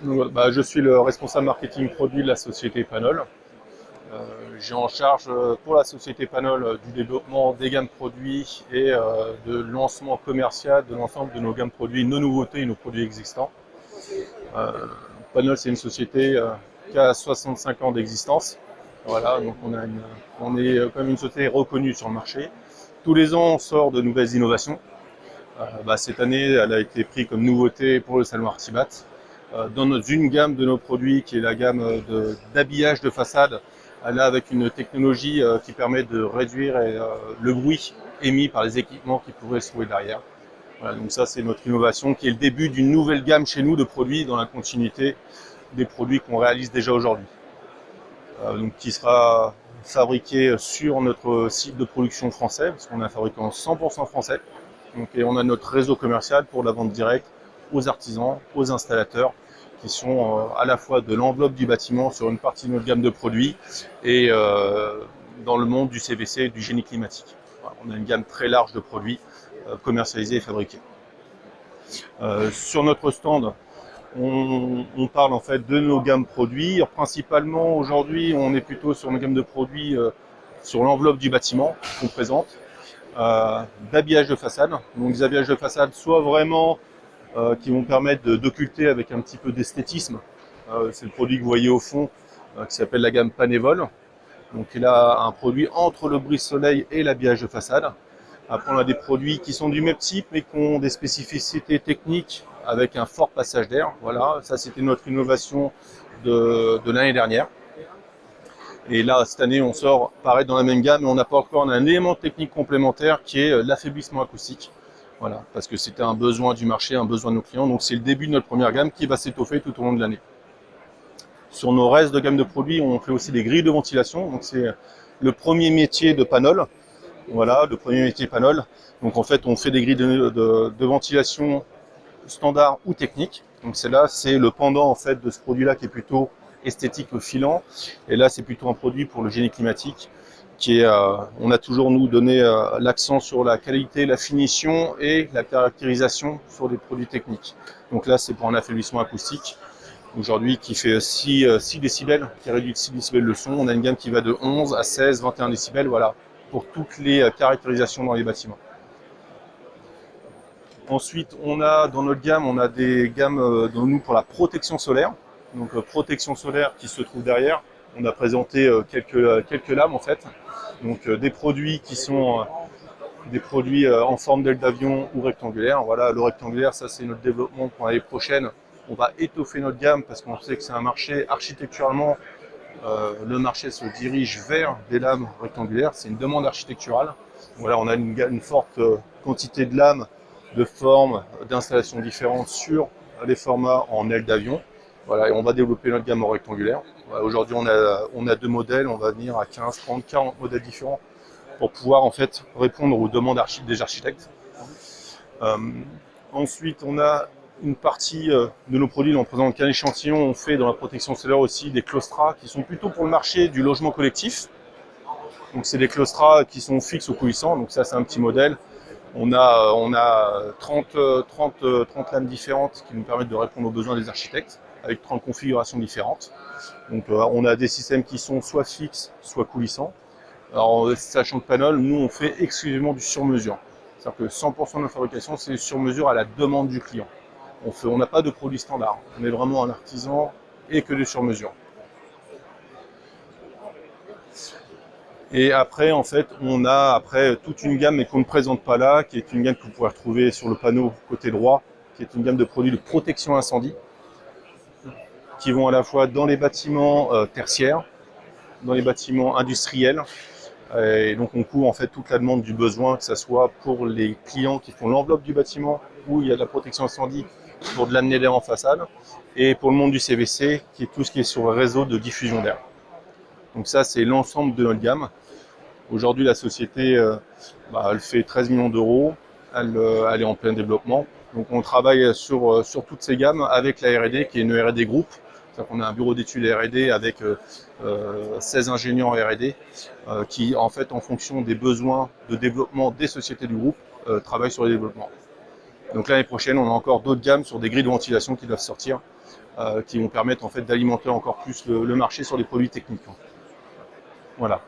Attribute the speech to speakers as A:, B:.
A: Donc, je suis le responsable marketing produit de la société Panol. J'ai en charge pour la société Panol du développement des gammes produits et de lancement commercial de l'ensemble de nos gammes produits, nos nouveautés et nos produits existants. Euh, Panol, c'est une société qui a 65 ans d'existence. Voilà, donc on est quand même une société reconnue sur le marché. Tous les ans, on sort de nouvelles innovations. Cette année, elle a été prise comme nouveauté pour le salon Artibat. Dans une gamme de nos produits, qui est la gamme d'habillage de façade, elle a avec une technologie qui permet de réduire le bruit émis par les équipements qui pourraient se trouver derrière. Voilà, donc ça, c'est notre innovation qui est le début d'une nouvelle gamme chez nous de produits dans la continuité des produits qu'on réalise déjà aujourd'hui. Donc qui sera fabriqué sur notre site de production français, parce qu'on est un fabricant 100% français. Donc, et on a notre réseau commercial pour la vente directe aux artisans, aux installateurs, qui sont à la fois de l'enveloppe du bâtiment sur une partie de notre gamme de produits et dans le monde du CVC et du génie climatique. Voilà, on a une gamme très large de produits commercialisés et fabriqués. Sur notre stand, on parle en fait de nos gammes produits. Alors, principalement aujourd'hui, on est plutôt sur une gamme de produits sur l'enveloppe du bâtiment qu'on présente. D'habillage de façade. Donc des habillages de façade soit vraiment qui vont permettre d'occulter avec un petit peu d'esthétisme. C'est le produit que vous voyez au fond qui s'appelle la gamme Panévol. Donc il a un produit entre le brise-soleil et l'habillage de façade. Après on a des produits qui sont du même type mais qui ont des spécificités techniques avec un fort passage d'air. Voilà, ça c'était notre innovation de l'année dernière. Et là, cette année, on sort pareil dans la même gamme, mais on apporte encore un élément technique complémentaire qui est l'affaiblissement acoustique. Voilà, parce que c'était un besoin du marché, un besoin de nos clients. Donc c'est le début de notre première gamme qui va s'étoffer tout au long de l'année. Sur nos restes de gamme de produits, on fait aussi des grilles de ventilation. Donc c'est le premier métier de Panol. Voilà, le premier métier Panol. Donc en fait, on fait des grilles de ventilation standard ou technique. Donc c'est le pendant en fait de ce produit-là qui est plutôt esthétique filant. Et là, c'est plutôt un produit pour le génie climatique qui est, on a toujours nous donné l'accent sur la qualité, la finition et la caractérisation sur des produits techniques. Donc là, c'est pour un affaiblissement acoustique. Aujourd'hui, qui fait 6 décibels, qui réduit de 6 décibels le son. On a une gamme qui va de 11 à 16, 21 décibels, voilà, pour toutes les caractérisations dans les bâtiments. Ensuite, on a dans notre gamme, on a des gammes dans nous pour la protection solaire. Donc protection solaire qui se trouve derrière. On a présenté quelques lames en fait. Donc des produits qui sont des produits en forme d'aile d'avion ou rectangulaire. Voilà, le rectangulaire, ça c'est notre développement pour l'année prochaine. On va étoffer notre gamme parce qu'on sait que c'est un marché architecturalement. Le marché se dirige vers des lames rectangulaires. C'est une demande architecturale. Voilà, on a une forte quantité de lames de formes, d'installations différentes sur les formats en aile d'avion. Voilà, et on va développer notre gamme en rectangulaire. Voilà, aujourd'hui, on a 2 modèles, on va venir à 15, 30, 40 modèles différents pour pouvoir en fait répondre aux demandes des architectes. Ensuite, on a une partie de nos produits, on présente qu'un échantillon, on fait dans la protection solaire aussi des claustras qui sont plutôt pour le marché du logement collectif. Donc c'est des claustras qui sont fixes ou coulissants, donc ça c'est un petit modèle. On a 30 lames différentes qui nous permettent de répondre aux besoins des architectes avec 30 configurations différentes. Donc on a des systèmes qui sont soit fixes, soit coulissants. Alors sachant que Panol, nous on fait exclusivement du sur-mesure. C'est-à-dire que 100% de nos fabrications, c'est sur-mesure à la demande du client. On n'a pas de produit standard. On est vraiment un artisan et que du sur-mesure. Et après, en fait, on a toute une gamme, mais qu'on ne présente pas là, qui est une gamme que vous pouvez retrouver sur le panneau côté droit, qui est une gamme de produits de protection incendie, qui vont à la fois dans les bâtiments tertiaires, dans les bâtiments industriels. Et donc on couvre en fait toute la demande du besoin, que ce soit pour les clients qui font l'enveloppe du bâtiment, où il y a de la protection incendie pour de l'amener d'air en façade, et pour le monde du CVC, qui est tout ce qui est sur le réseau de diffusion d'air. Donc ça, c'est l'ensemble de notre gamme. Aujourd'hui, la société, elle fait 13 millions d'euros, elle est en plein développement. Donc on travaille sur toutes ces gammes avec la R&D, qui est une R&D groupe. C'est-à-dire qu'on a un bureau d'études R&D avec 16 ingénieurs R&D qui, en fait, en fonction des besoins de développement des sociétés du groupe, travaillent sur les développements. Donc l'année prochaine, on a encore d'autres gammes sur des grilles de ventilation qui doivent sortir, qui vont permettre en fait d'alimenter encore plus le marché sur les produits techniques. Voilà.